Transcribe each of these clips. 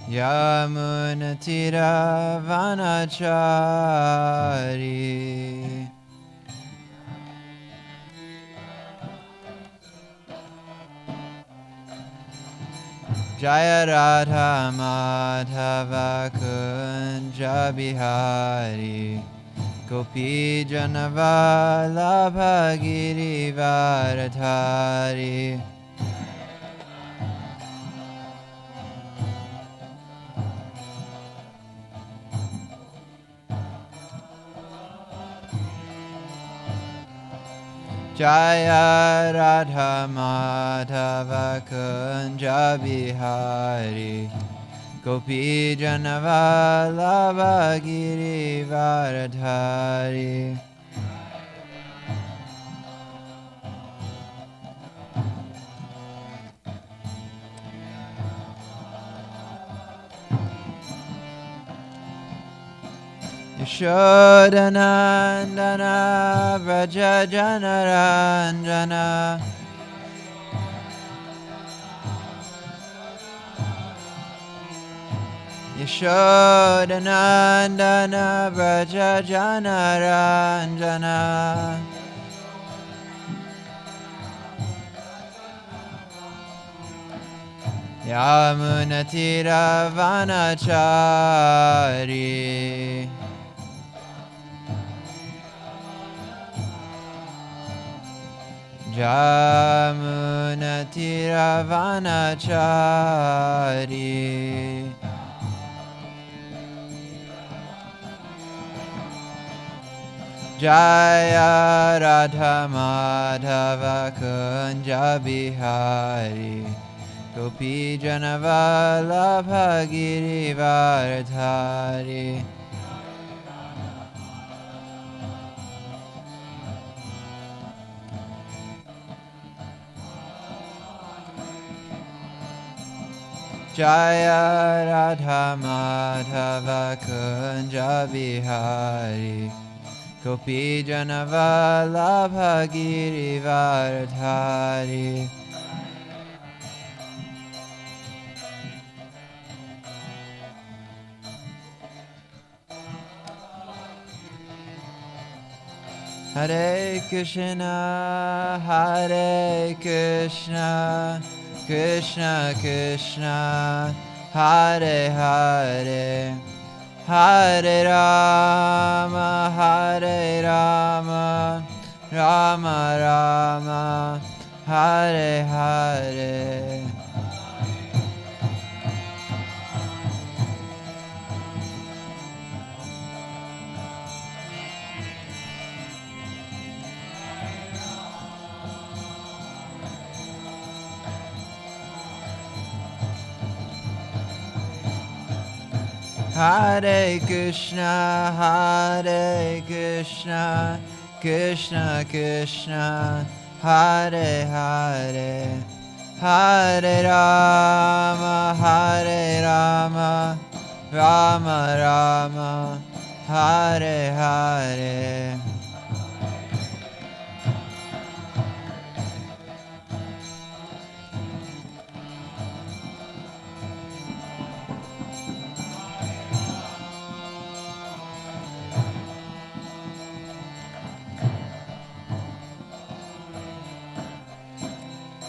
Yamunatira Vanachari. Jaya Radha Madhava Kunja Bihari Gopi Janavalabha Girivaradhari. Jaya Radha Madhava Kunja Bihari Gopi Janavalabha Girivaradhari. Yashodanandana Vraja Janaranjana Yashodanandana Vraja Janaranjana Yamunatira Vanachari. Yamunatira Vanachari. Jaya Radha Madhava Kunja Bihari Gopi Janavalabha Girivaradhari. Jaya Radha Madhava Kunja Bihari Gopi Janavalabha Girivaradhari. Hare Krishna, Hare Krishna, Krishna Krishna, Hare Hare, Hare Rama, Hare Rama, Rama Rama, Hare Hare. Hare Krishna, Hare Krishna, Krishna Krishna, Hare Hare, Hare Rama, Hare Rama, Rama Rama, Hare Hare.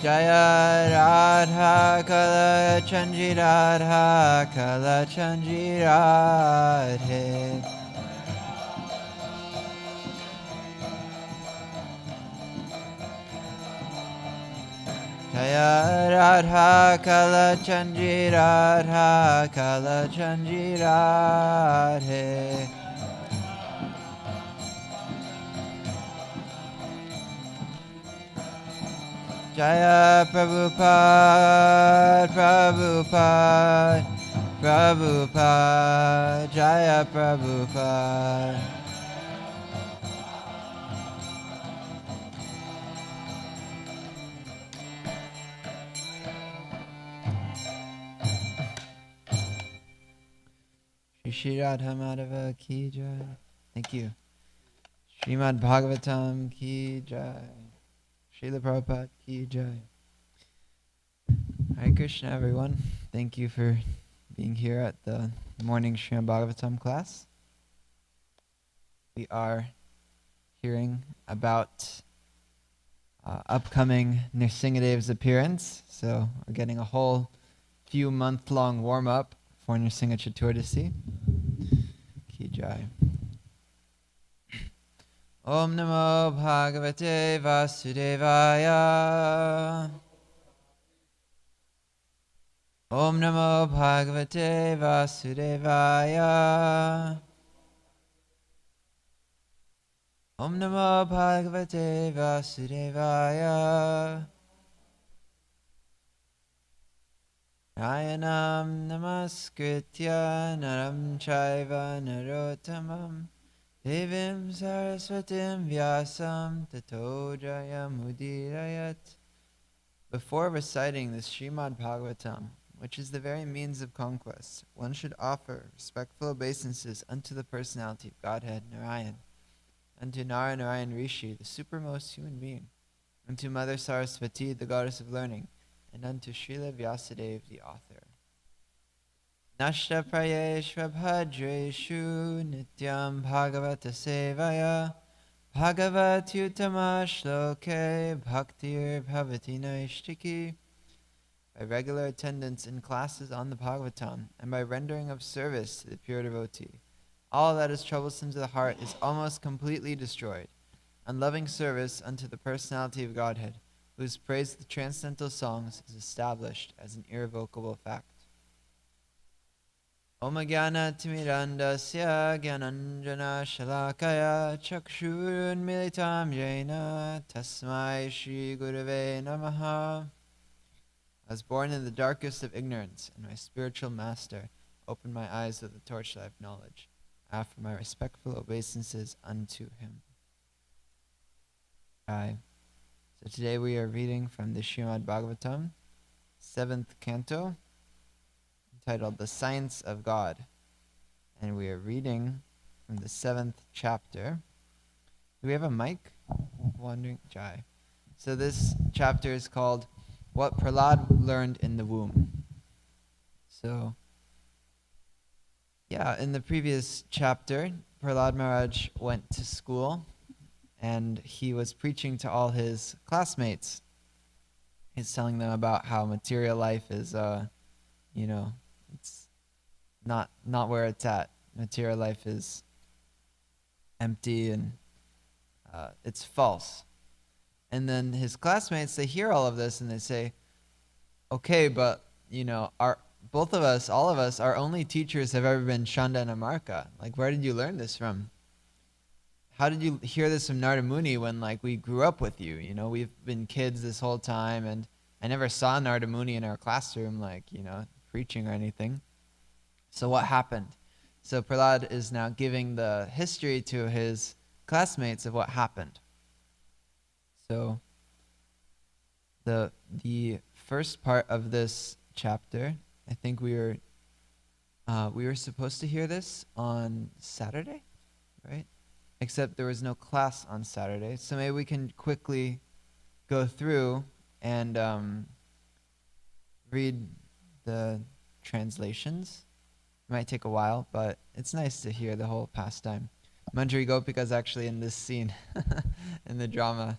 Jaya Radha Kala Chanji Radha Kala Chanji Radhe. Jaya Radha Kala Chanji Radha Kala Chanji Radhe. Jaya Prabhupada, Prabhupada, Prabhupada, Jaya Prabhupada. Shri Radha Madhava Ki Jai. Thank you. Srimad Bhagavatam Ki Jai. Srila Prabhupada Ki Jai. Hare Krishna, everyone. Thank you for being here at the morning Srimad Bhagavatam class. We are hearing about upcoming Nrsingadev's appearance. So we're getting a whole few month-long warm-up for Nrsinga Chaturdasi. Ki Jai. Om Namo Bhagavate Vasudevaya. Om Namo Bhagavate Vasudevaya. Om Namo Bhagavate Vasudevaya. Nayanam namaskritya naram chaiva narottamam devim saraswatim vyasam tato jayamudirayat. Before reciting the Srimad Bhagavatam, which is the very means of conquest, one should offer respectful obeisances unto the personality of Godhead, Narayan, unto Narayan Rishi, the supermost human being, unto Mother Saraswati, the goddess of learning, and unto Srila Vyasadeva, the author. Nashta prayeshva bhadreshu nityam bhagavata sevaya bhagavatyutama shloke bhaktir bhavati naishtiki. By regular attendance in classes on the Bhagavatam, and by rendering of service to the pure devotee, all that is troublesome to the heart is almost completely destroyed. And loving service unto the personality of Godhead, whose praise of the transcendental songs is established as an irrevocable fact. Om Jnana Timirandasya Jnananjana Shalakaya Chakshurun Militam Jena Tasmai Shri Gurave Namaha. I was born in the darkest of ignorance, and my spiritual master opened my eyes with the torchlight of knowledge. I offer my respectful obeisances unto him. Aye. So today we are reading from the Srimad Bhagavatam, 7th canto, entitled The Science of God. And we are reading from the 7th chapter. Do we have a mic? Wandering Jai. So this chapter is called What Prahlad Learned in the Womb. So, yeah, in the previous chapter, Prahlad Maharaj went to school and he was preaching to all his classmates. He's telling them about how material life is, it's not where it's at. Material life is empty and it's false. And then his classmates, they hear all of this and they say, okay, but, both of us, all of us, our only teachers have ever been Shanda and Amarka. Like, where did you learn this from? How did you hear this from Narada Muni when, we grew up with you? We've been kids this whole time, and I never saw Narada Muni in our classroom, preaching or anything. So what happened? So Prahlad is now giving the history to his classmates of what happened. So the first part of this chapter, I think we were supposed to hear this on Saturday, right? Except there was no class on Saturday. So maybe we can quickly go through and read the translations. It might take a while, but it's nice to hear the whole pastime. Manjari Gopika is actually in this scene in the drama.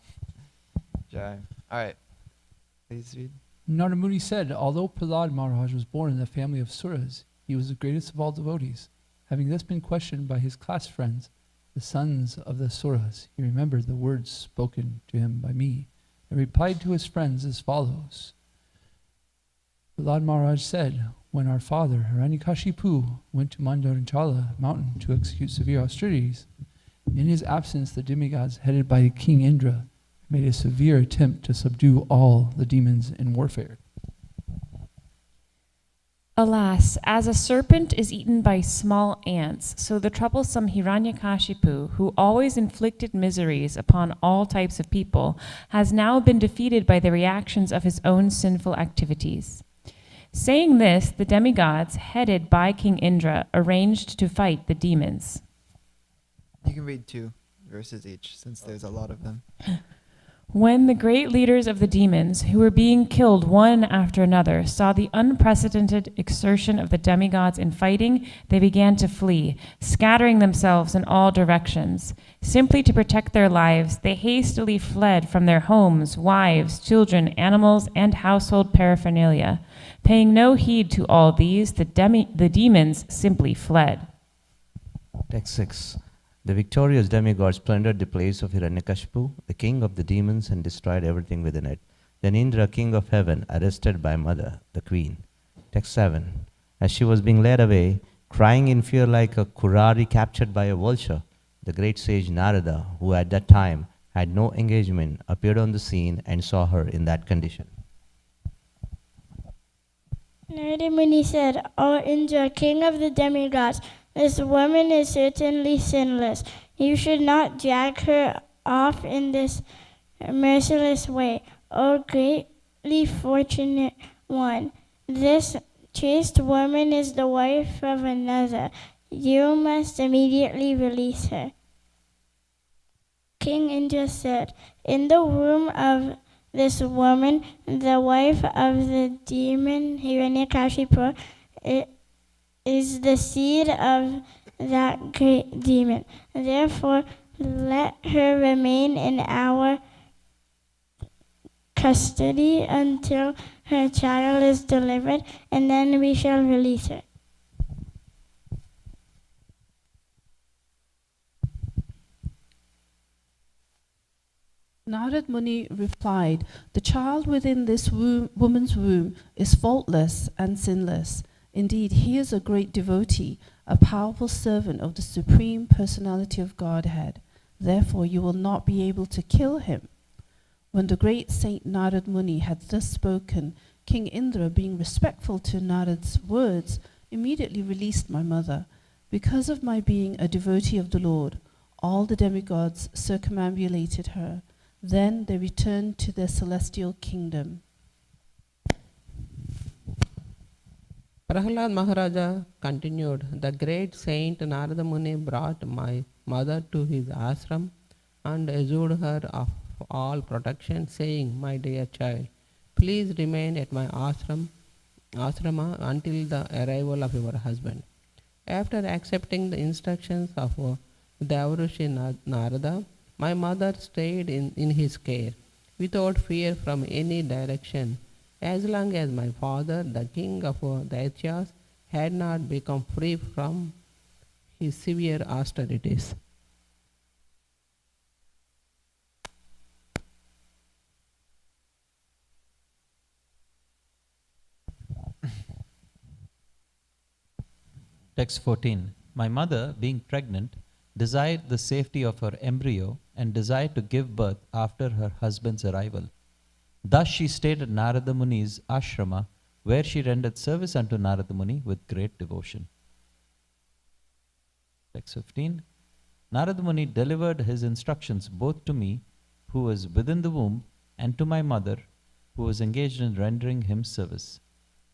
Jai. All right. Please read. Narada Muni said, although Prahlad Maharaj was born in the family of Suras, he was the greatest of all devotees. Having thus been questioned by his class friends, the sons of the Suras, he remembered the words spoken to him by me, and replied to his friends as follows. Prahlad Maharaj said, when our father, Hiranyakashipu, went to Mandanchala mountain to execute severe austerities, in his absence the demigods headed by King Indra made a severe attempt to subdue all the demons in warfare. Alas, as a serpent is eaten by small ants, so the troublesome Hiranyakashipu, who always inflicted miseries upon all types of people, has now been defeated by the reactions of his own sinful activities. Saying this, the demigods, headed by King Indra, arranged to fight the demons. You can read 2 verses each, since there's a lot of them. When the great leaders of the demons, who were being killed one after another, saw the unprecedented exertion of the demigods in fighting, they began to flee, scattering themselves in all directions. Simply to protect their lives, they hastily fled from their homes, wives, children, animals, and household paraphernalia. Paying no heed to all these, the demons simply fled. Text 6. The victorious demigods plundered the place of Hiranyakashipu, the king of the demons, and destroyed everything within it. Then Indra, king of heaven, arrested by Mother, the queen. Text 7. As she was being led away, crying in fear like a kurari captured by a vulture, the great sage Narada, who at that time had no engagement, appeared on the scene and saw her in that condition. Narada Muni said, O Indra, king of the demigods, this woman is certainly sinless. You should not drag her off in this merciless way. O greatly fortunate one, this chaste woman is the wife of another. You must immediately release her. King Indra said, in the womb of this woman, the wife of the demon Hiranyakashipu, is the seed of that great demon. Therefore, let her remain in our custody until her child is delivered, and then we shall release her. Narad Muni replied, the child within this woman's womb is faultless and sinless. Indeed, he is a great devotee, a powerful servant of the Supreme Personality of Godhead. Therefore, you will not be able to kill him. When the great Saint Narad Muni had thus spoken, King Indra, being respectful to Narad's words, immediately released my mother. Because of my being a devotee of the Lord, all the demigods circumambulated her. Then they returned to their celestial kingdom. Prahlad Maharaja continued, the great saint Narada Muni brought my mother to his ashram and assured her of all protection, saying, my dear child, please remain at my ashrama until the arrival of your husband. After accepting the instructions of Devarushi Narada, my mother stayed in his care without fear from any direction, as long as my father, the king of Daityas, had not become free from his severe austerities. Text 14. My mother, being pregnant, desired the safety of her embryo and desired to give birth after her husband's arrival. Thus she stayed at Narada Muni's ashrama, where she rendered service unto Narada Muni with great devotion. Text 15. Narada Muni delivered his instructions both to me, who was within the womb, and to my mother, who was engaged in rendering him service.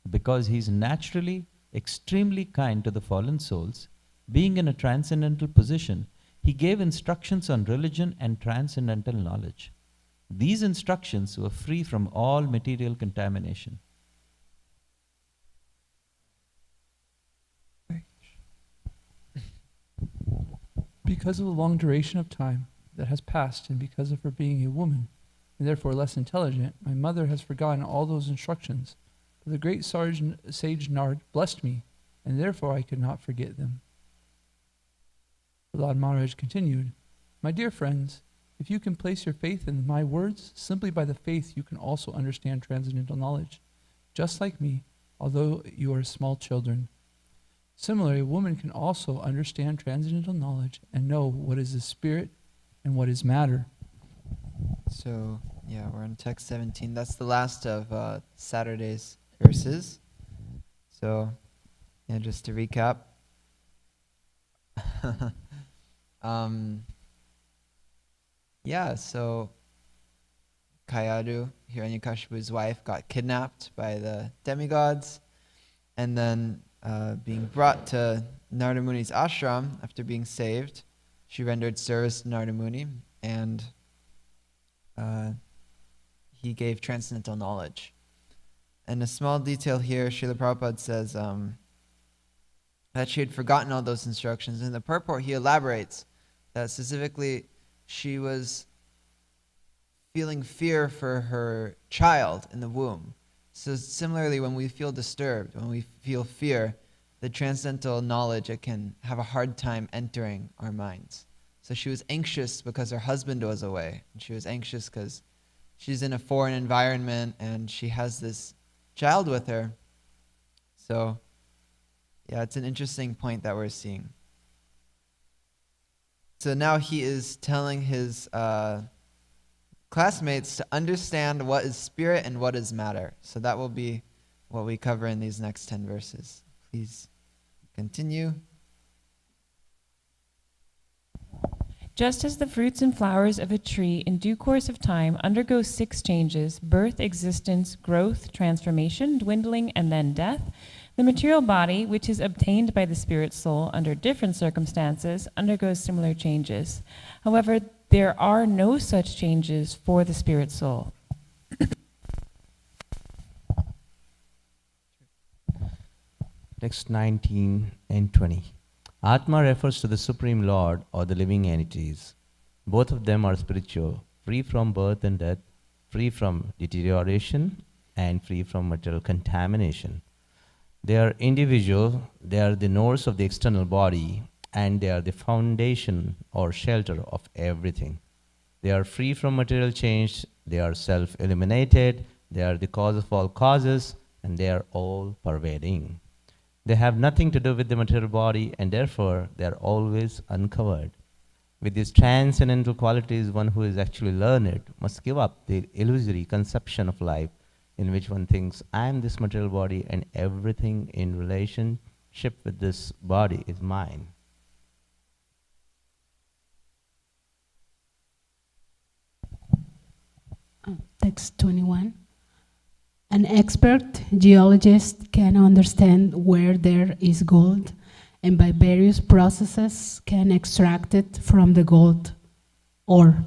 Because he is naturally extremely kind to the fallen souls, being in a transcendental position, he gave instructions on religion and transcendental knowledge. These instructions were free from all material contamination. Because of the long duration of time that has passed, and because of her being a woman, and therefore less intelligent, my mother has forgotten all those instructions. But the great sage Nard blessed me, and therefore I could not forget them. Prahlad Maharaj continued, my dear friends, if you can place your faith in my words, simply by the faith you can also understand transcendental knowledge, just like me, although you are small children. Similarly, a woman can also understand transcendental knowledge and know what is the spirit and what is matter. So, yeah, we're on text 17. That's the last of Saturday's verses. So, yeah, just to recap. Yeah, so Kayadu, Hiranyakashipu's wife, got kidnapped by the demigods, and then being brought to Narada Muni's ashram after being saved, she rendered service to Narada Muni, and he gave transcendental knowledge. And a small detail here, Srila Prabhupada says that she had forgotten all those instructions. In the purport, he elaborates that specifically she was feeling fear for her child in the womb. So similarly, when we feel disturbed, when we feel fear, the transcendental knowledge, it can have a hard time entering our minds. So she was anxious because her husband was away. And she was anxious because she's in a foreign environment and she has this child with her. So, yeah, it's an interesting point that we're seeing. So now he is telling his classmates to understand what is spirit and what is matter. So that will be what we cover in these next 10 verses. Please continue. Just as the fruits and flowers of a tree in due course of time undergo 6 changes, birth, existence, growth, transformation, dwindling, and then death, the material body, which is obtained by the spirit soul under different circumstances, undergoes similar changes. However, there are no such changes for the spirit soul. Text 19 and 20. Atma refers to the Supreme Lord or the living entities. Both of them are spiritual, free from birth and death, free from deterioration, and free from material contamination. They are individual, they are the nurse of the external body, and they are the foundation or shelter of everything. They are free from material change, they are self-eliminated, they are the cause of all causes, and they are all-pervading. They have nothing to do with the material body, and therefore they are always uncovered. With these transcendental qualities, one who is actually learned must give up the illusory conception of life in which one thinks, I am this material body and everything in relationship with this body is mine. Text 21. An expert geologist can understand where there is gold and by various processes can extract it from the gold. Or,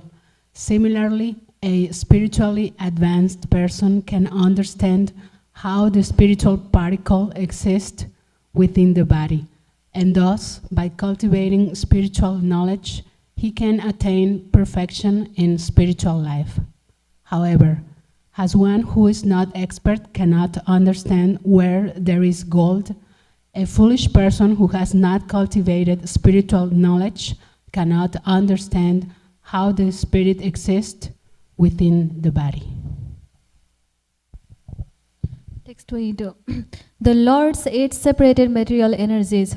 similarly, a spiritually advanced person can understand how the spiritual particle exists within the body, and thus, by cultivating spiritual knowledge, he can attain perfection in spiritual life. However, as one who is not expert cannot understand where there is gold, a foolish person who has not cultivated spiritual knowledge cannot understand how the spirit exists within the body. Text 22. The Lord's 8 separated material energies,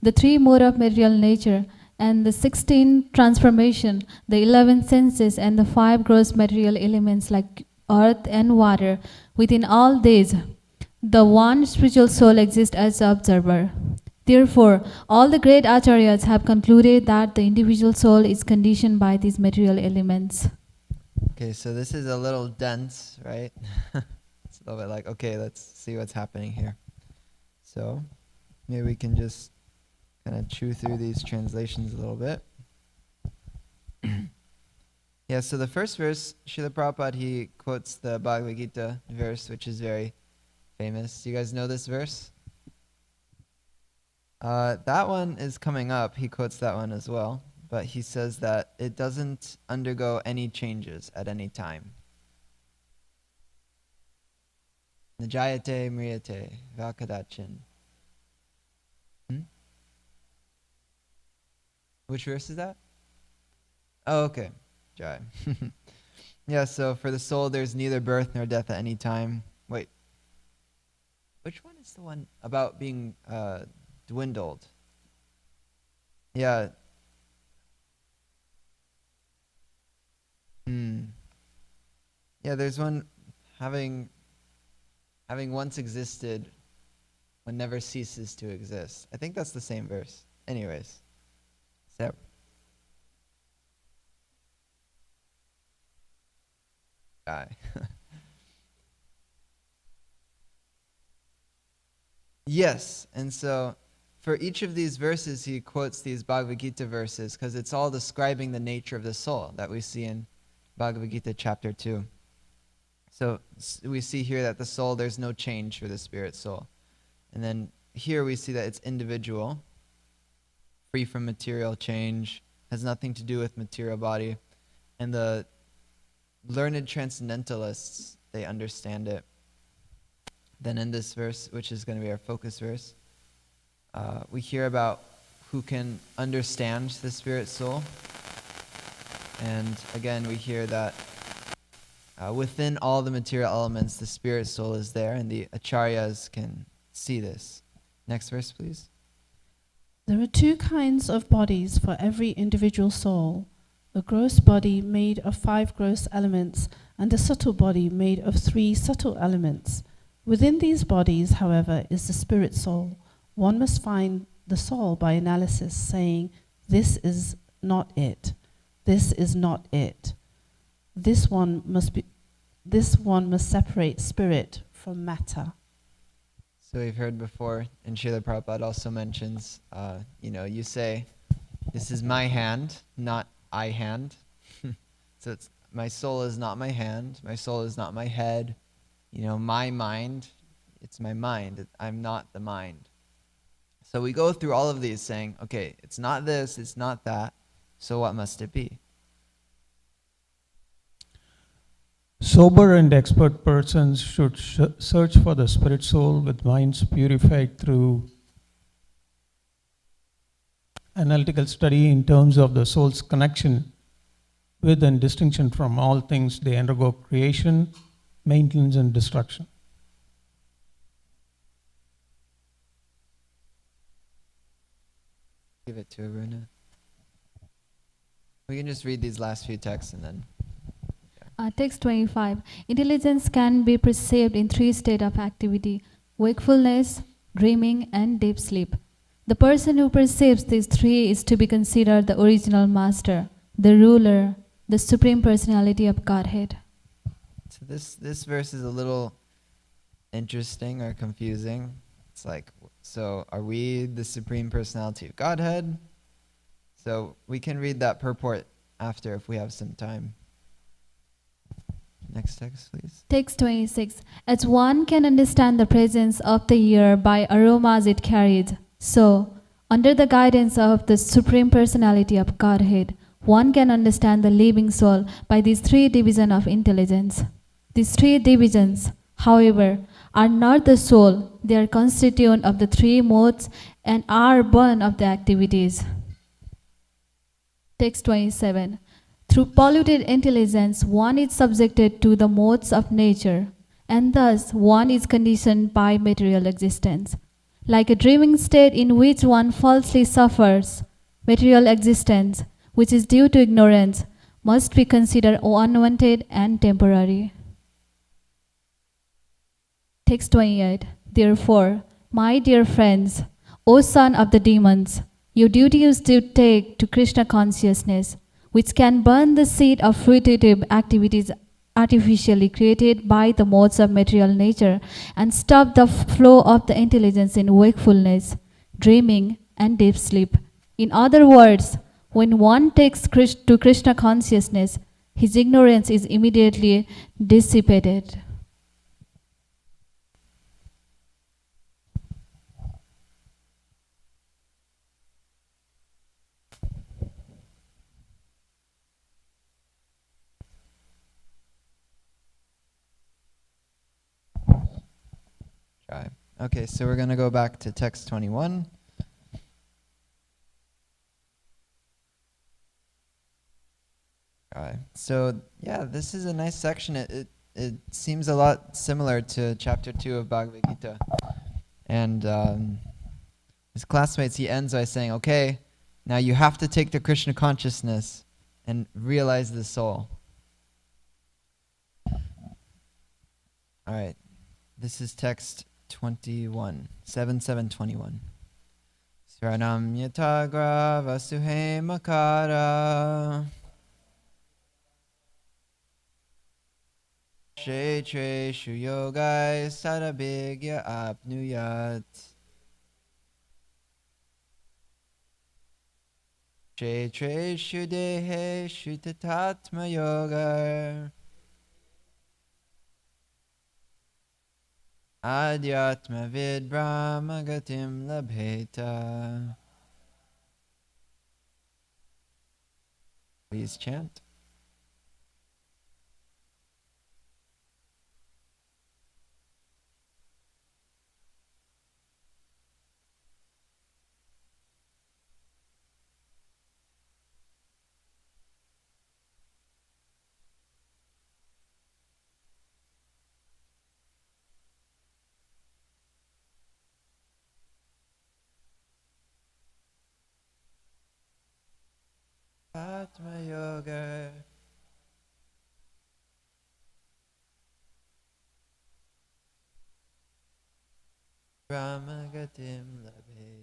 the 3 mode of material nature, and the 16 transformation, the 11 senses, and the 5 gross material elements like earth and water, within all these, the one spiritual soul exists as the observer. Therefore, all the great acharyas have concluded that the individual soul is conditioned by these material elements. Okay, so this is a little dense, right? It's a little bit like, okay, let's see what's happening here. So maybe we can just kind of chew through these translations a little bit. Yeah, so the first verse, Srila Prabhupada, he quotes the Bhagavad Gita verse, which is very famous. Do you guys know this verse? That one is coming up. He quotes that one as well. But he says that it doesn't undergo any changes at any time. Najayate mriyate vakadachin. Which verse is that? Oh, okay. Jai. Yeah, so for the soul, there's neither birth nor death at any time. Wait. Which one is the one about being dwindled? Yeah. Yeah, there's one having once existed, one never ceases to exist. I think that's the same verse. Anyways. So. Yes, and so for each of these verses he quotes these Bhagavad Gita verses because it's all describing the nature of the soul that we see in Bhagavad Gita chapter 2. So we see here that the soul, there's no change for the spirit soul. And then here we see that it's individual, free from material change, has nothing to do with material body. And the learned transcendentalists, they understand it. Then in this verse, which is going to be our focus verse, we hear about who can understand the spirit soul. And again, we hear that within all the material elements, the spirit soul is there, and the acharyas can see this. Next verse, please. There are two kinds of bodies for every individual soul: a gross body made of 5 gross elements, and a subtle body made of 3 subtle elements. Within these bodies, however, is the spirit soul. One must find the soul by analysis, saying, "This is not it. This is not it." This one must separate spirit from matter. So we've heard before, and Srila Prabhupada also mentions, you say, "This is my hand, not I hand." So it's, my soul is not my hand, my soul is not my head. My mind, it's my mind. I'm not the mind. So we go through all of these saying, okay, it's not this, it's not that, so what must it be? Sober and expert persons should search for the spirit soul with minds purified through analytical study in terms of the soul's connection with and distinction from all things they undergo: creation, maintenance, and destruction. Give it to Aruna. We can just read these last few texts and then... Text 25. Intelligence can be perceived in 3 states of activity: wakefulness, dreaming, and deep sleep. The person who perceives these 3 is to be considered the original master, the ruler, the Supreme Personality of Godhead. So this verse is a little interesting or confusing. It's like, so are we the Supreme Personality of Godhead? So we can read that purport after if we have some time. Next text, please. Text 26. As one can understand the presence of the air by aromas it carries, so, under the guidance of the Supreme Personality of Godhead, one can understand the living soul by these 3 divisions of intelligence. These 3 divisions, however, are not the soul. They are constituent of the 3 modes and are born of the activities. Text 27. Through polluted intelligence, one is subjected to the modes of nature, and thus one is conditioned by material existence. Like a dreaming state in which one falsely suffers, material existence, which is due to ignorance, must be considered unwanted and temporary. Text 28. Therefore, my dear friends, O son of the demons, your duty is to take to Krishna consciousness, which can burn the seed of fruitive activities artificially created by the modes of material nature and stop the flow of the intelligence in wakefulness, dreaming, and deep sleep. In other words, when one takes to Krishna consciousness, his ignorance is immediately dissipated. Okay, so we're going to go back to text 21. So yeah, this is a nice section. It seems a lot similar to chapter 2 of Bhagavad Gita. And his classmates, he ends by saying, okay, now you have to take the Krishna consciousness and realize the soul. All right, this is text 21, 7:21. Sranam yatagra vasuhe makara Kshetreshu yogai sarabhigya apnuyat Kshetreshu deheshu tatatma yoga Adhyatma vid brahma gatim labheta. Please chant. Atma yoga. Brahma gatim labheta.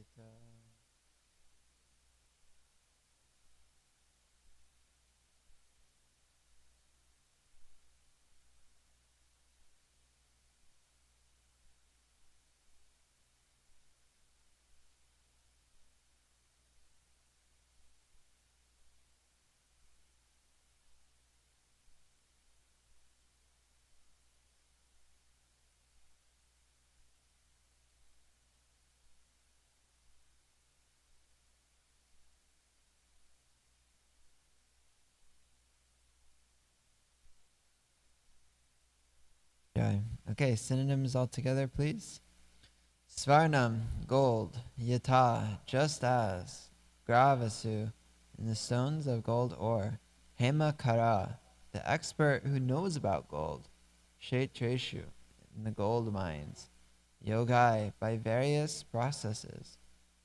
Okay, synonyms all together, please. Svarnam, gold. Yata, just as. Gravasu, in the stones of gold ore. Hema Kara, the expert who knows about gold. Kshetreshu, in the gold mines. Yogai, by various processes.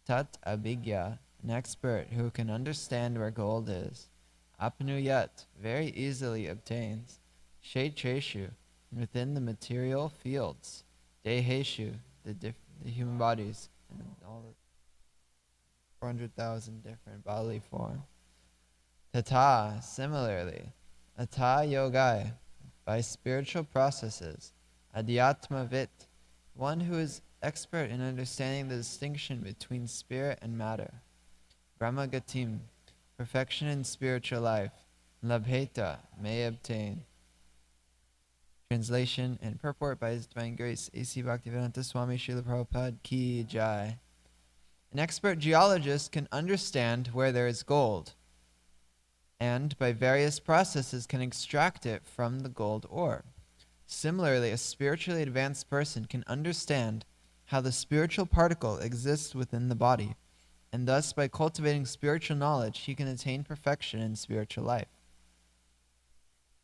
Tat Abhigya, an expert who can understand where gold is. Apnuyat, very easily obtains. Kshetreshu, within the material fields. Deheshu, the human bodies, and all the 400,000 different bodily forms. Tata, similarly. Ata yogai, by spiritual processes. Adhyatma vit, one who is expert in understanding the distinction between spirit and matter. Brahmagatim, perfection in spiritual life. Labheta, may obtain. Translation and purport by His Divine Grace, A.C. Bhaktivedanta Swami Srila Prabhupada Ki Jai. An expert geologist can understand where there is gold, and by various processes can extract it from the gold ore. Similarly, a spiritually advanced person can understand how the spiritual particle exists within the body, and thus by cultivating spiritual knowledge, he can attain perfection in spiritual life.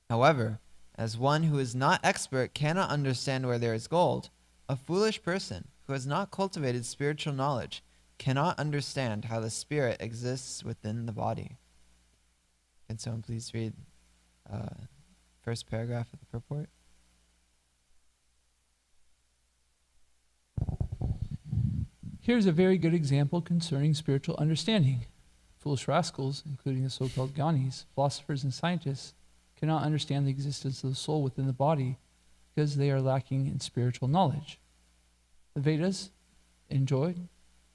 However, as one who is not expert cannot understand where there is gold, a foolish person who has not cultivated spiritual knowledge cannot understand how the spirit exists within the body. Can someone please read first paragraph of the purport? Here's a very good example concerning spiritual understanding. Foolish rascals, including the so-called Gyanis, philosophers and scientists, cannot understand the existence of the soul within the body because they are lacking in spiritual knowledge. The Vedas enjoy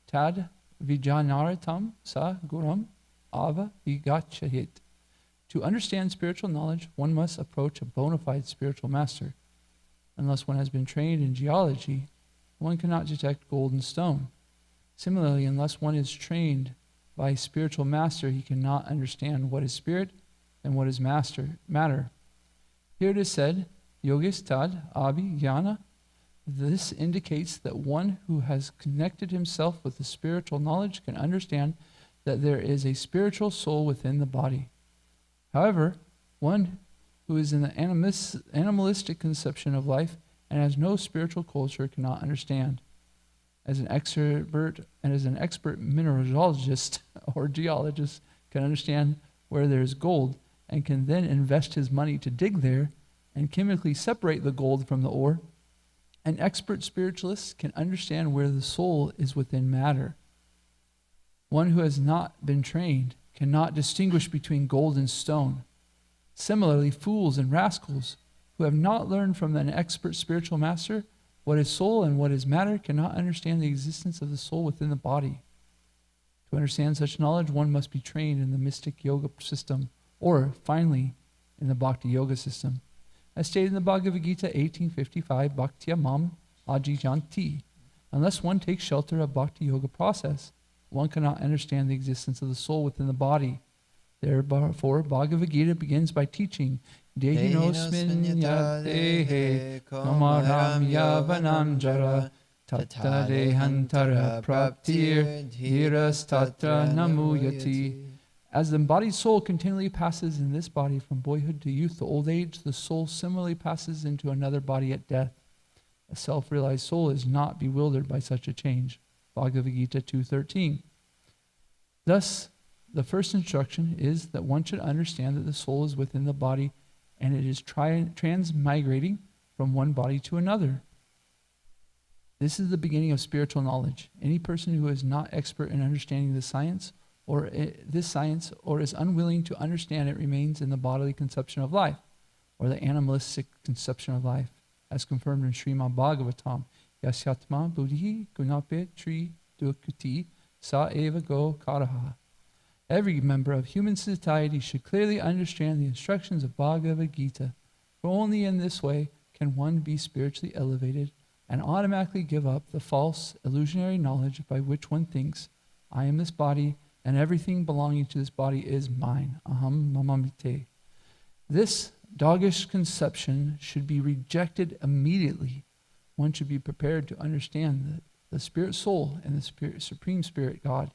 tad vijanaratam sa guram ava vigachahit. To understand spiritual knowledge, one must approach a bona fide spiritual master. Unless one has been trained in geology, one cannot detect gold and stone. Similarly, unless one is trained by a spiritual master, he cannot understand what is spirit and what is matter. Here it is said, Yogis tad abhi jnana. This indicates that one who has connected himself with the spiritual knowledge can understand that there is a spiritual soul within the body. However, one who is in the animalistic conception of life and has no spiritual culture cannot understand. As an expert mineralogist or geologist can understand where there is gold and can then invest his money to dig there and chemically separate the gold from the ore, an expert spiritualist can understand where the soul is within matter. One who has not been trained cannot distinguish between gold and stone. Similarly, fools and rascals who have not learned from an expert spiritual master what is soul and what is matter cannot understand the existence of the soul within the body. To understand such knowledge, one must be trained in the mystic yoga system, or, finally, in the bhakti yoga system. As stated in the Bhagavad Gita 18:55, Bhaktya Mam ajijanti. Unless one takes shelter of bhakti yoga process, one cannot understand the existence of the soul within the body. Therefore, Bhagavad Gita begins by teaching Dehinosmin yadehe kamaram yavanam jara tatta dehantara praptir dhiras tatra namuyati. As the embodied soul continually passes in this body from boyhood to youth to old age, the soul similarly passes into another body at death. A self-realized soul is not bewildered by such a change. Bhagavad Gita 2:13. Thus, the first instruction is that one should understand that the soul is within the body and it is transmigrating from one body to another. This is the beginning of spiritual knowledge. Any person who is not expert in understanding this science or is unwilling to understand it remains in the bodily conception of life or the animalistic conception of life, as confirmed in Srimad Bhagavatam, Yasyatma buddhi gunape tri dukuti sa eva go karaha. Every member of human society should clearly understand the instructions of Bhagavad Gita, for only in this way can one be spiritually elevated and automatically give up the false, illusionary knowledge by which one thinks, I am this body, and everything belonging to this body is mine. Aham mamamite. This doggish conception should be rejected immediately. One should be prepared to understand that the spirit soul and the supreme spirit God,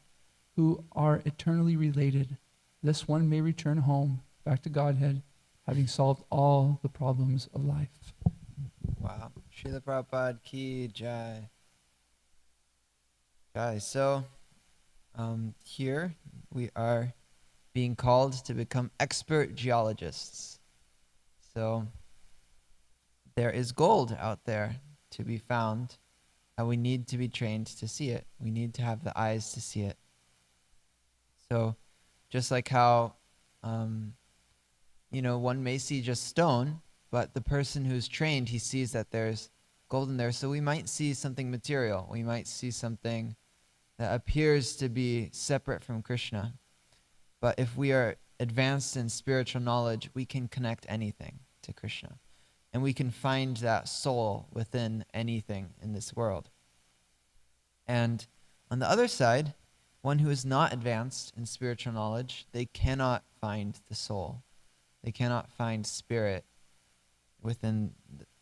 who are eternally related. Thus one may return home, back to Godhead, having solved all the problems of life. Wow. Srila Prabhupada ki jai. Jai. So, here we are being called to become expert geologists. So, there is gold out there to be found, and we need to be trained to see it. We need to have the eyes to see it. So, just like how, one may see just stone, but the person who's trained, he sees that there's gold in there. So we might see something material. We might see something that appears to be separate from Krishna. But if we are advanced in spiritual knowledge, we can connect anything to Krishna. And we can find that soul within anything in this world. And on the other side, one who is not advanced in spiritual knowledge, they cannot find the soul. They cannot find spirit within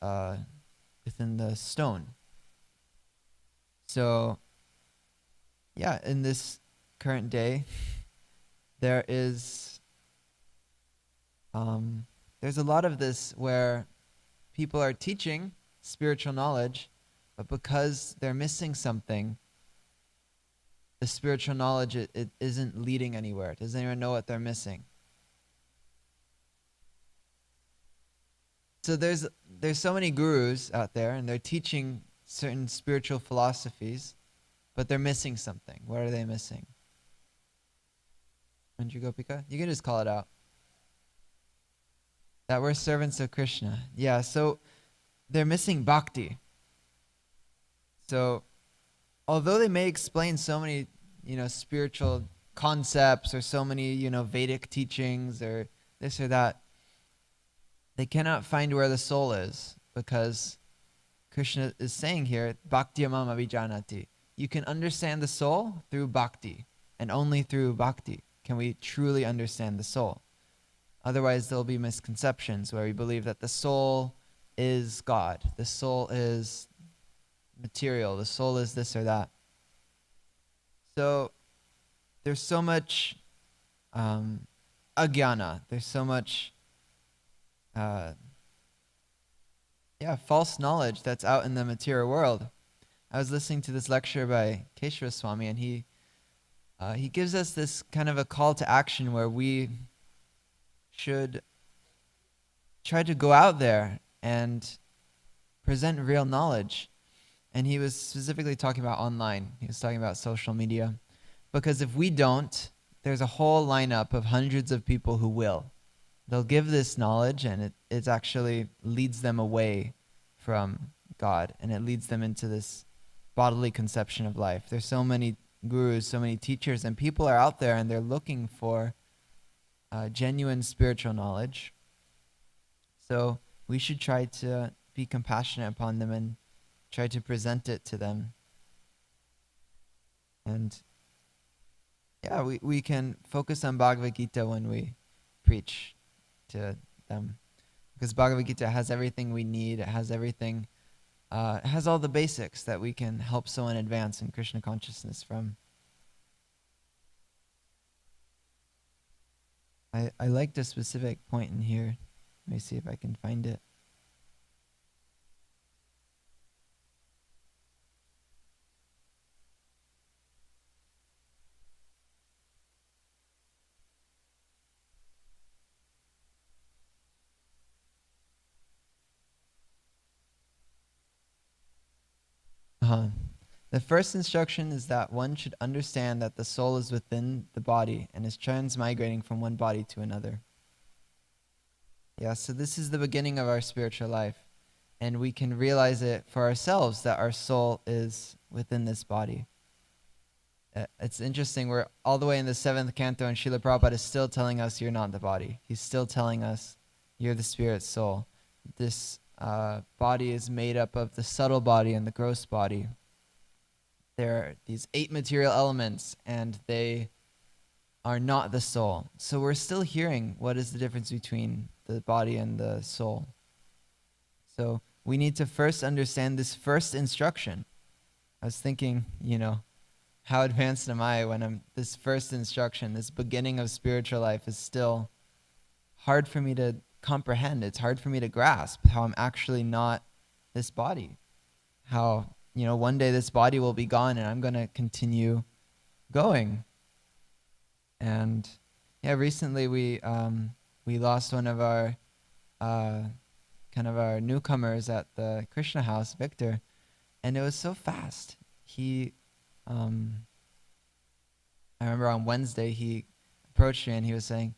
the stone. So, yeah, in this current day, there is there's a lot of this where people are teaching spiritual knowledge, but because they're missing something, the spiritual knowledge it isn't leading anywhere. Does anyone know what they're missing? So there's so many gurus out there, and they're teaching certain spiritual philosophies, but they're missing something. What are they missing? Manju Gopika? You can just call it out. That we're servants of Krishna. Yeah, so they're missing bhakti. So although they may explain so many, spiritual concepts or so many, Vedic teachings or this or that, they cannot find where the soul is, because Krishna is saying here, bhakti-amam abhijanati. You can understand the soul through bhakti, and only through bhakti can we truly understand the soul. Otherwise, there'll be misconceptions where we believe that the soul is God, the soul is material, the soul is this or that. So there's so much agyana, there's so much false knowledge that's out in the material world. I was listening to this lecture by Keshava Swami, and he gives us this kind of a call to action where we should try to go out there and present real knowledge. And he was specifically talking about online. He was talking about social media. Because if we don't, there's a whole lineup of hundreds of people who will. They'll give this knowledge, and it actually leads them away from God, and it leads them into this bodily conception of life. There's so many gurus, so many teachers, and people are out there, and they're looking for genuine spiritual knowledge. So we should try to be compassionate upon them and try to present it to them. And yeah, we can focus on Bhagavad Gita when we preach to them. Because Bhagavad Gita has everything we need. It has everything, it has all the basics that we can help someone advance in Krishna consciousness from. I liked a specific point in here. Let me see if I can find it. The first instruction is that one should understand that the soul is within the body and is transmigrating from one body to another. Yeah, so this is the beginning of our spiritual life. And we can realize it for ourselves that our soul is within this body. It's interesting, we're all the way in the 7th canto and Srila Prabhupada is still telling us you're not the body. He's still telling us you're the spirit soul. This body is made up of the subtle body and the gross body. There are these 8 material elements and they are not the soul. So we're still hearing what is the difference between the body and the soul. So we need to first understand this first instruction. I was thinking, how advanced am I when this first instruction, this beginning of spiritual life is still hard for me to comprehend. It's hard for me to grasp how I'm actually not this body. How, one day this body will be gone and I'm going to continue going. And yeah, recently we lost one of our kind of our newcomers at the Krishna house, Victor, and it was so fast. He, I remember on Wednesday he approached me and he was saying,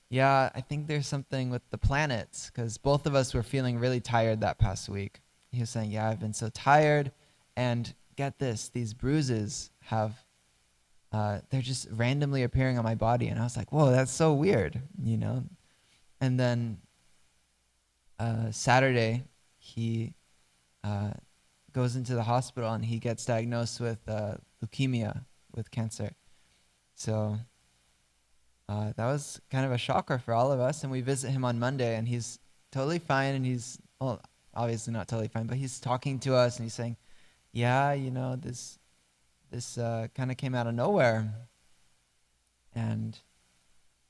yeah, I think there's something with the planets, because both of us were feeling really tired that past week. He was saying, yeah, I've been so tired, and get this, these bruises have, they're just randomly appearing on my body. And I was like, whoa, that's so weird, And then Saturday, he goes into the hospital and he gets diagnosed with leukemia, with cancer. So that was kind of a shocker for all of us. And we visit him on Monday and he's totally fine. And he's, well, obviously not totally fine, but he's talking to us and he's saying, yeah, this kind of came out of nowhere. And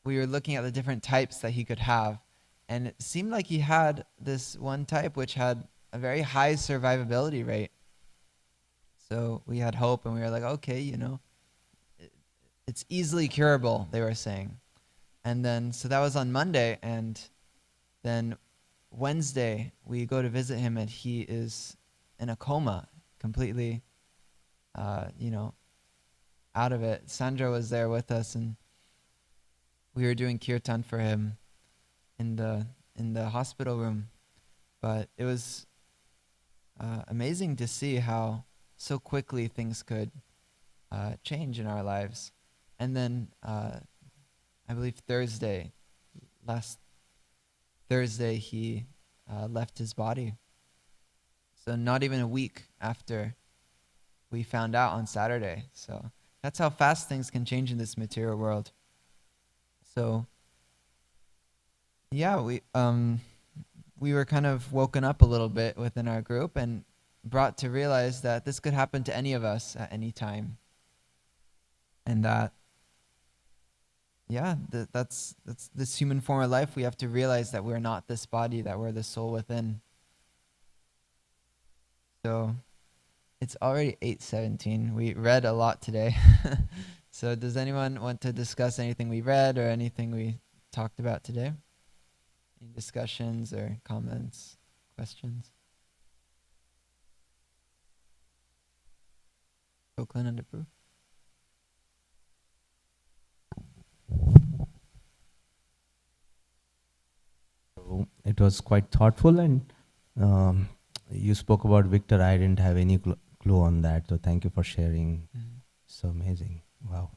we were looking at the different types that he could have. And it seemed like he had this one type which had a very high survivability rate. So we had hope and we were like, okay, it's easily curable, they were saying. And then, so that was on Monday. And then Wednesday, we go to visit him and he is in a coma, completely, out of it. Sandra was there with us and we were doing kirtan for him in the hospital room. But it was amazing to see how so quickly things could change in our lives. And then I believe last Thursday, he left his body. So not even a week after we found out on Saturday. So that's how fast things can change in this material world. So yeah, we were kind of woken up a little bit within our group and brought to realize that this could happen to any of us at any time. And that, yeah, that's this human form of life. We have to realize that we're not this body, that we're the soul within. So it's already 8:17. We read a lot today. So does anyone want to discuss anything we read or anything we talked about today? Any discussions or comments, questions? Oakland and Proof. So it was quite thoughtful, and you spoke about Victor. I didn't have any clue on that, so thank you for sharing. Mm-hmm. So amazing. Wow.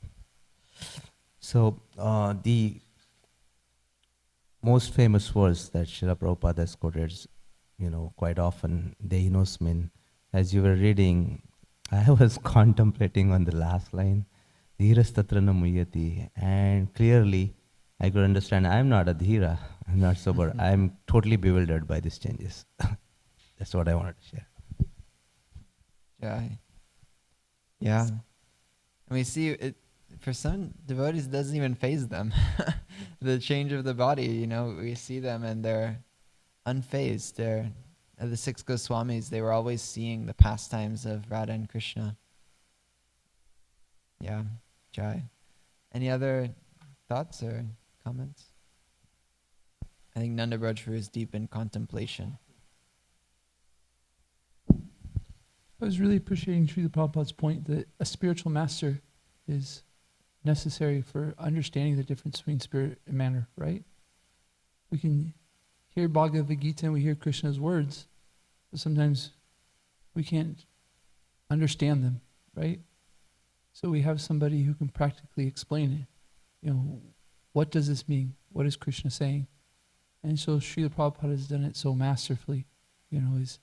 So the most famous verse that Srila Prabhupada has quoted, quite often, Dehinosmin as you were reading, I was contemplating on the last line, Dhirastatrana muyati, and clearly I could understand I'm not a dhira, I'm not sober, I'm totally bewildered by these changes. That's what I wanted to share. Yeah. And we see it, for some devotees, it doesn't even faze them. The change of the body, you know, we see them and they're unfazed. They're the six Goswamis, they were always seeing the pastimes of Radha and Krishna. Yeah, Jai. Any other thoughts or comments? I think Nanda Brajpur is deep in contemplation. I was really appreciating Srila Prabhupada's point that a spiritual master is necessary for understanding the difference between spirit and matter, right? We can hear Bhagavad Gita and we hear Krishna's words, but sometimes we can't understand them, right? So we have somebody who can practically explain it. You know, what does this mean? What is Krishna saying? And so Srila Prabhupada has done it so masterfully, you know, is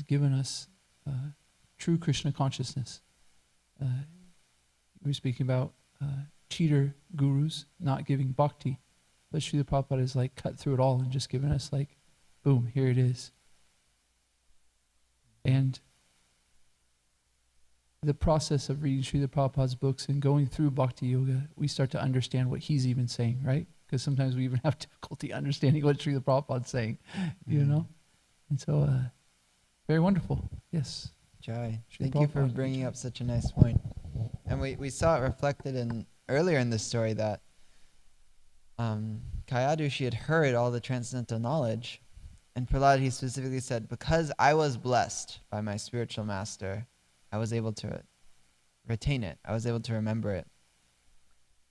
given us true Krishna consciousness. We were speaking about cheater gurus not giving bhakti, but Srila Prabhupada has like cut through it all and just given us like, boom, here it is. And the process of reading Srila Prabhupada's books and going through Bhakti Yoga, we start to understand what he's even saying, right? Because sometimes we even have difficulty understanding what Srila Prabhupada's saying, you know? And so, very wonderful. Yes. Jai, thank you for bringing up such a nice point. And we saw it reflected in earlier in the story that Kayadu, she had heard all the transcendental knowledge, and Prahlad, he specifically said, because I was blessed by my spiritual master, I was able to retain it. I was able to remember it.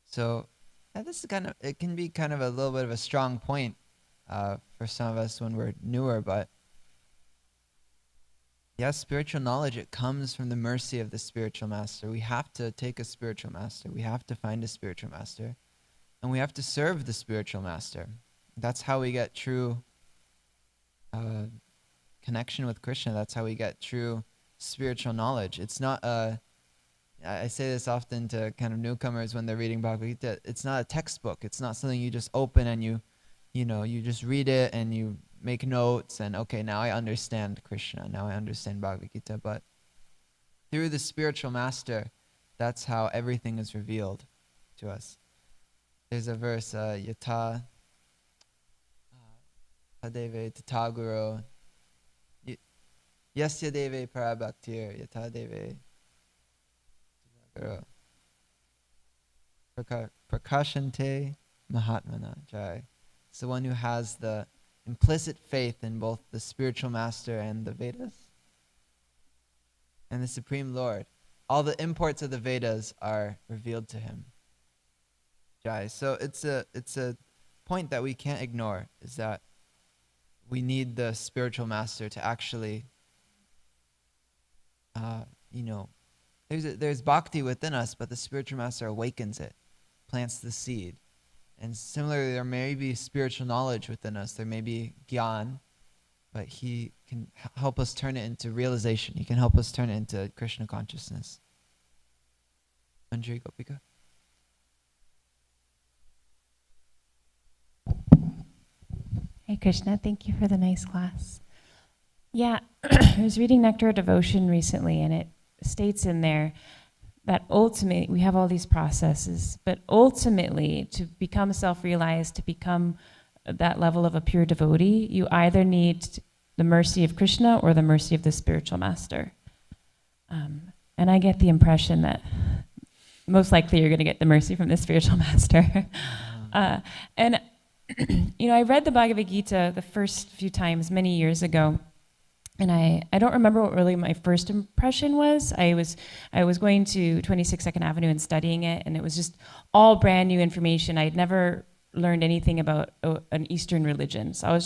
So this is it can be kind of a little bit of a strong point for some of us when we're newer, but yes, spiritual knowledge, it comes from the mercy of the spiritual master. We have to take a spiritual master. We have to find a spiritual master. And we have to serve the spiritual master. That's how we get true connection with Krishna. That's how we get true spiritual knowledge. It's not I say this often to kind of newcomers when they're reading Bhagavad Gita. It's not a textbook. It's not something you just open and you just read it and you make notes and okay, now I understand Krishna. Now I understand Bhagavad Gita. But through the spiritual master, that's how everything is revealed to us. There's a verse, Yata Tadeve Tataguro Yasya Deve Parabhaktir Yata Deve Tataguro Prakashante Mahatmana Jai. It's the one who has the implicit faith in both the spiritual master and the Vedas and the Supreme Lord. All the imports of the Vedas are revealed to him. Jai. So it's a point that we can't ignore, is that we need the spiritual master to actually there's bhakti within us, but the spiritual master awakens it, plants the seed. And similarly, there may be spiritual knowledge within us. There may be gyan, but he can help us turn it into realization. He can help us turn it into Krishna consciousness. Manjari Gopika. Hey Krishna, thank you for the nice class. Yeah, I was reading Nectar of Devotion recently, and it states in there that ultimately, we have all these processes, but ultimately, to become self-realized, to become that level of a pure devotee, you either need the mercy of Krishna or the mercy of the spiritual master. And I get the impression that most likely you're going to get the mercy from the spiritual master. And I read the Bhagavad Gita the first few times many years ago, and I don't remember what really my first impression was. I was going to 26 2nd Avenue and studying it, and it was just all brand new information. I had never learned anything about an Eastern religion, so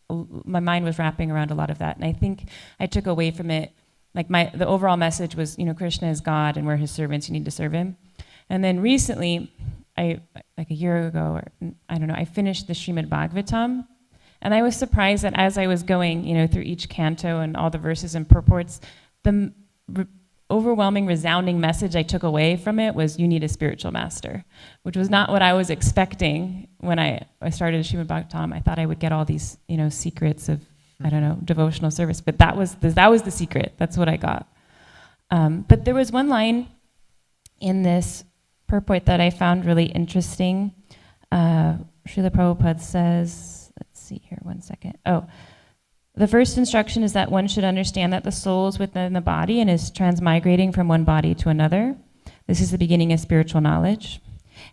my mind was wrapping around a lot of that, and I think I took away from it, the overall message was, Krishna is God, and we're his servants, you need to serve him. And then recently, like a year ago, or I don't know, I finished the Srimad Bhagavatam, And I was surprised that as I was going, through each canto and all the verses and purports, the overwhelming, resounding message I took away from it was, you need a spiritual master, which was not what I was expecting when I started Srimad Bhagavatam. I thought I would get all these, secrets of, devotional service, but that was the secret. That's what I got. But there was one line in this purport that I found really interesting. Srila Prabhupada says, let's see here, one second. The first instruction is that one should understand that the soul is within the body and is transmigrating from one body to another. This is the beginning of spiritual knowledge.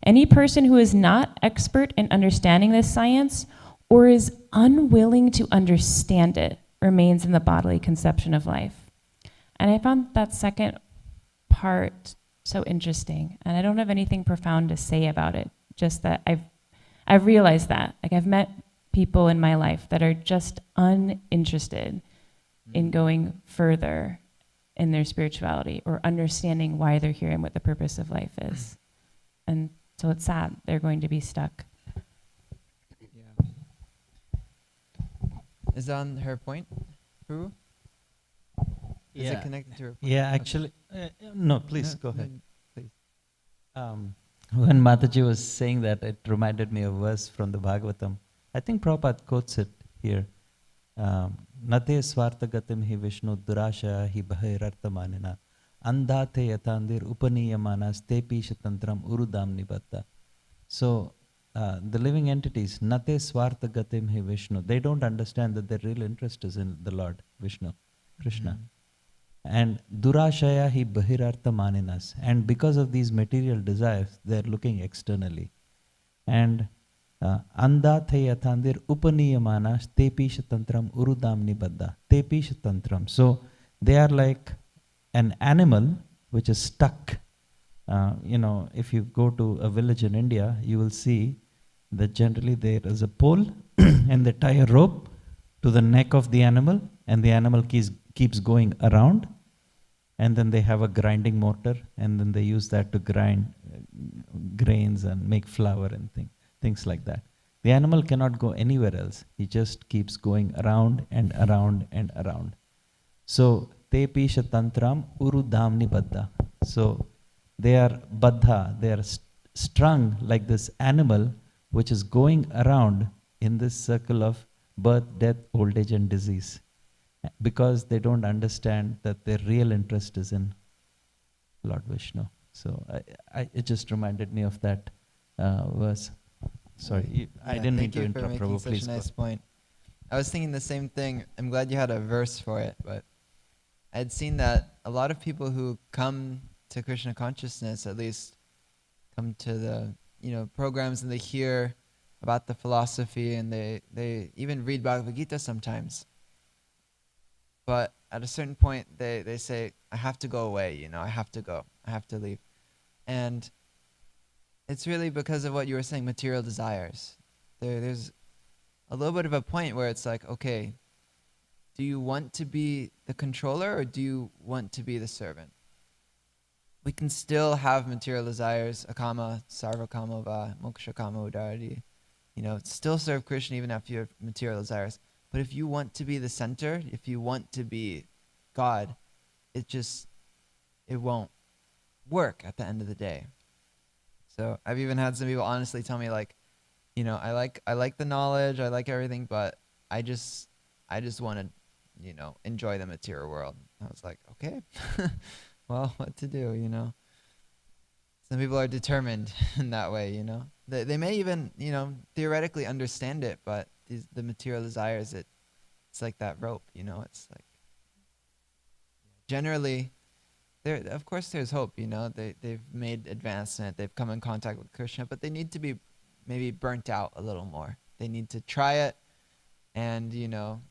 Any person who is not expert in understanding this science or is unwilling to understand it remains in the bodily conception of life. And I found that second part so interesting. And I don't have anything profound to say about it, just that I've realized that. Like, I've met people in my life that are just uninterested in going further in their spirituality or understanding why they're here and what the purpose of life is. And so it's sad. They're going to be stuck. Yeah. Is that on her point, Prabhu? Is it connected to her point? Yeah, actually, no, please go ahead. Please. When Mataji was saying that, it reminded me of a verse from the Bhagavatam. I think Prabhupada quotes it here. Nate swartagatim hi Vishnu durasha hi bhairarthamanina andhate yatandir upaniyamanas tepi shatantram urudam nibatta. So the living entities, nate swartagatim hi Vishnu, they don't understand that their real interest is in the Lord, Vishnu, Krishna. Mm-hmm. And durashaya hi bahirarthamaninas. And because of these material desires, they are looking externally. And andhathe yathandir upaniyamanas tepisha tantram urudam nibadda. Tepisha tantram. So they are like an animal which is stuck. If you go to a village in India, you will see that generally there is a pole and they tie a rope to the neck of the animal, and the animal keeps going around. And then they have a grinding mortar, and then they use that to grind grains and make flour and things like that. The animal cannot go anywhere else. He just keeps going around and around and around. So, te pisha tantram urudamni baddha. So, they are baddha, they are strung like this animal which is going around in this circle of birth, death, old age and disease. Because they don't understand that their real interest is in Lord Vishnu. So it just reminded me of that verse. Sorry, I didn't mean to interrupt, Prabhu. Such a nice point. I was thinking the same thing. I'm glad you had a verse for it, but I had seen that a lot of people who come to Krishna consciousness, at least come to the programs, and they hear about the philosophy, and they even read Bhagavad Gita sometimes. But at a certain point, they say, I have to go away, I have to go. I have to leave. And it's really because of what you were saying, material desires. There's a little bit of a point where it's like, okay, do you want to be the controller or do you want to be the servant? We can still have material desires, akama, sarvakama va, moksha kama udaradi. Still serve Krishna even after you have material desires. But if you want to be the center, if you want to be God, it won't work at the end of the day. So I've even had some people honestly tell me, like, I like the knowledge, I like everything, but I just want to, enjoy the material world. I was like, okay, well, what to do, Some people are determined in that way, They may even, theoretically understand it, but the material desires, it's like that rope, it's like, generally, of course there's hope, they've made advancement, they've come in contact with Krishna, but they need to be maybe burnt out a little more. They need to try it, and,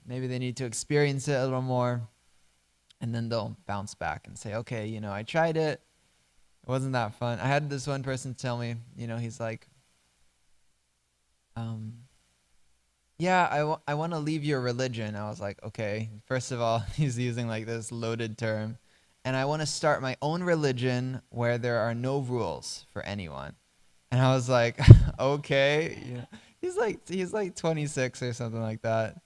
maybe they need to experience it a little more, and then they'll bounce back and say, okay, I tried it, it wasn't that fun. I had this one person tell me, he's like, yeah, I want to leave your religion. I was like, okay, first of all, he's using like this loaded term. And I want to start my own religion where there are no rules for anyone. And I was like, okay. he's like 26 or something like that.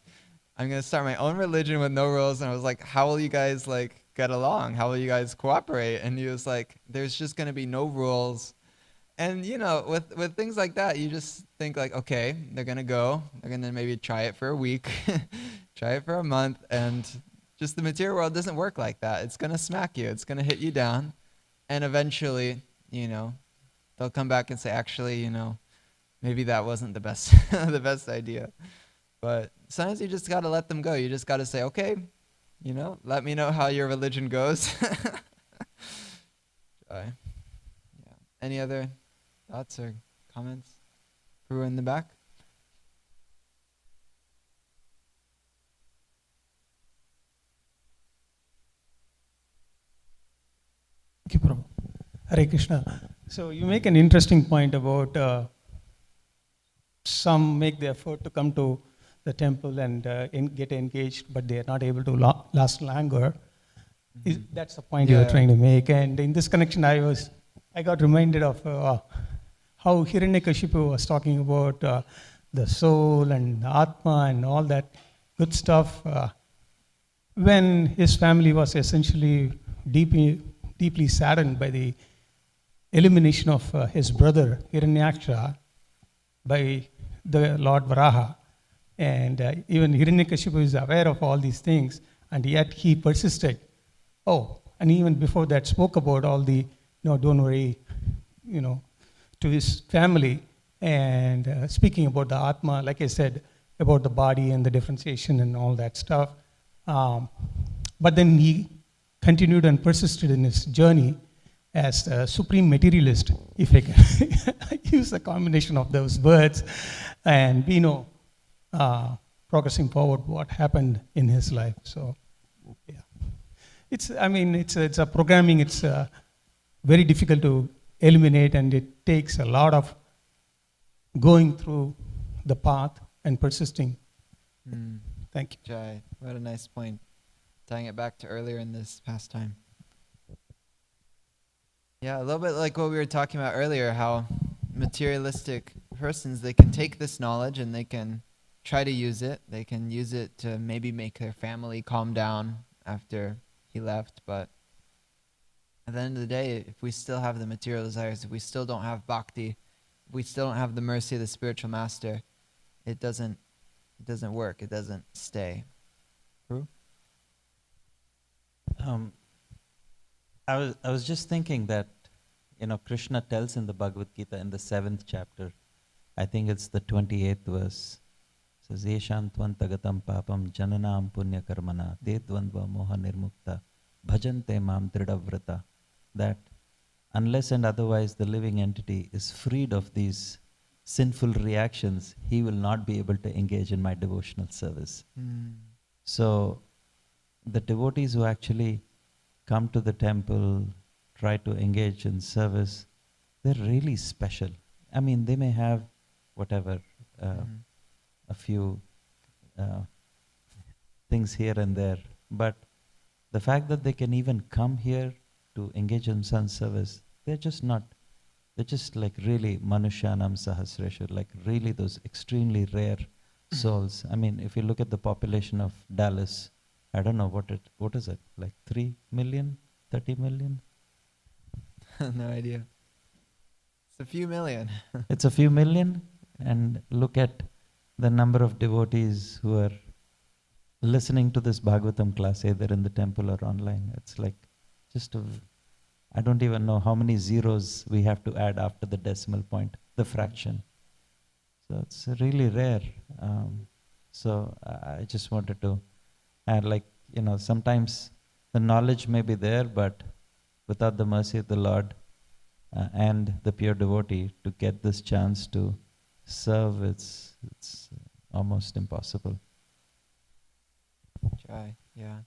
I'm gonna start my own religion with no rules. And I was like, how will you guys like get along? How will you guys cooperate? And he was like, there's just gonna be no rules. And you know, with things like that, you just think like, okay, they're gonna maybe try it for a week, try it for a month, and just the material world doesn't work like that. It's gonna smack you. It's gonna hit you down, and eventually, you know, they'll come back and say, actually, you know, maybe that wasn't the best the best idea. But sometimes you just gotta let them go. You just gotta say, okay, you know, let me know how your religion goes. Yeah. Any other thoughts or comments? Who are in the back? Thank you, Prabhu. Hare Krishna. So you make an interesting point about some make the effort to come to the temple and get engaged, but they are not able to last longer. That's the point you were trying to make. And in this connection, I got reminded of how Hiranyakashipu was talking about the soul and the Atma and all that good stuff. When his family was essentially deeply saddened by the elimination of his brother Hiranyaksha by the Lord Varaha. And even Hiranyakashipu is aware of all these things, and yet he persisted. Oh, and even before that spoke about all the, don't worry, to his family. And speaking about the Atma, like I said, about the body and the differentiation and all that stuff. But then he continued and persisted in his journey as a supreme materialist, if I can use a combination of those words. And we know, progressing forward, what happened in his life. So, yeah. It's a programming. It's very difficult to eliminate, and it takes a lot of going through the path and persisting. Thank you. Jai, what a nice point. Tying it back to earlier in this pastime. Yeah, a little bit like what we were talking about earlier, how materialistic persons, they can take this knowledge and they can try to use it. They can use it to maybe make their family calm down after he left, but at the end of the day, if we still have the material desires, if we still don't have bhakti, if we still don't have the mercy of the spiritual master, it doesn't work. It doesn't stay. True? I was just thinking that, Krishna tells in the Bhagavad Gita in the 7th chapter, I think it's the 28th verse, says, Yesham tvantagatam papam jananam punya karmana te dvandva moha nirmukta bhajante mam dridavrata, that unless and otherwise the living entity is freed of these sinful reactions, he will not be able to engage in my devotional service. So the devotees who actually come to the temple, try to engage in service, they're really special. I mean, they may have whatever, a few things here and there, but the fact that they can even come here to engage in sun service, they're just like really Manushyanam Sahasresha, like really those extremely rare souls. I mean, if you look at the population of Dallas, I don't know what is it, like 3 million, 30 million? No idea. It's a few million. It's a few million, and look at the number of devotees who are listening to this Bhagavatam class, either in the temple or online. It's like I don't even know how many zeros we have to add after the decimal point, the fraction. So it's really rare. So I just wanted to add, sometimes the knowledge may be there, but without the mercy of the Lord and the pure devotee, to get this chance to serve, it's almost impossible. Try, yeah.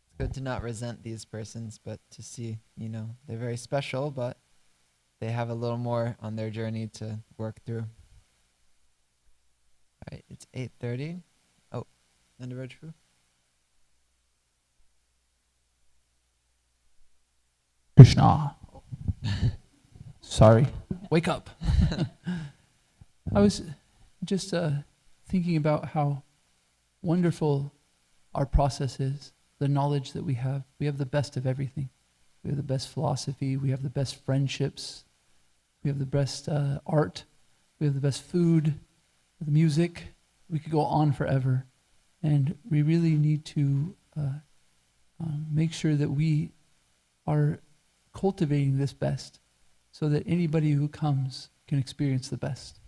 It's good to not resent these persons, but to see, they're very special, but they have a little more on their journey to work through. All right, it's 8:30. Oh, Nandaraj. Krishna. Sorry. Wake up. I was just thinking about how wonderful our process is, the knowledge that we have. We have the best of everything. We have the best philosophy. We have the best friendships. We have the best art. We have the best food, the music. We could go on forever. And we really need to make sure that we are cultivating this best so that anybody who comes can experience the best.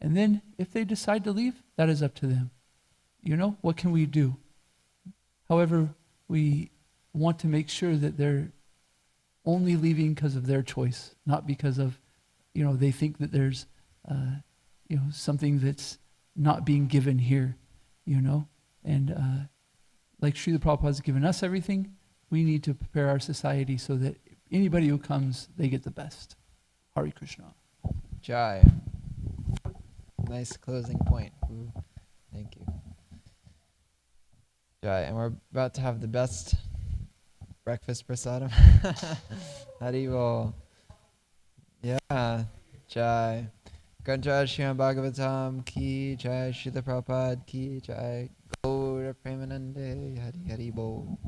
And then if they decide to leave, that is up to them. You know, what can we do? However, we want to make sure that they're only leaving because of their choice, not because of, they think that there's, something that's not being given here, And like Srila Prabhupada has given us everything, we need to prepare our society so that anybody who comes, they get the best. Hare Krishna. Jai. Nice closing point. Ooh, thank you. Jai. And we're about to have the best breakfast prasadam. Haribol. Yeah. Jai. Ganjai Srimad Bhagavatam ki jai, Srila Prabhupada ki jai, Gaura Premanande, Hari Hari Bol.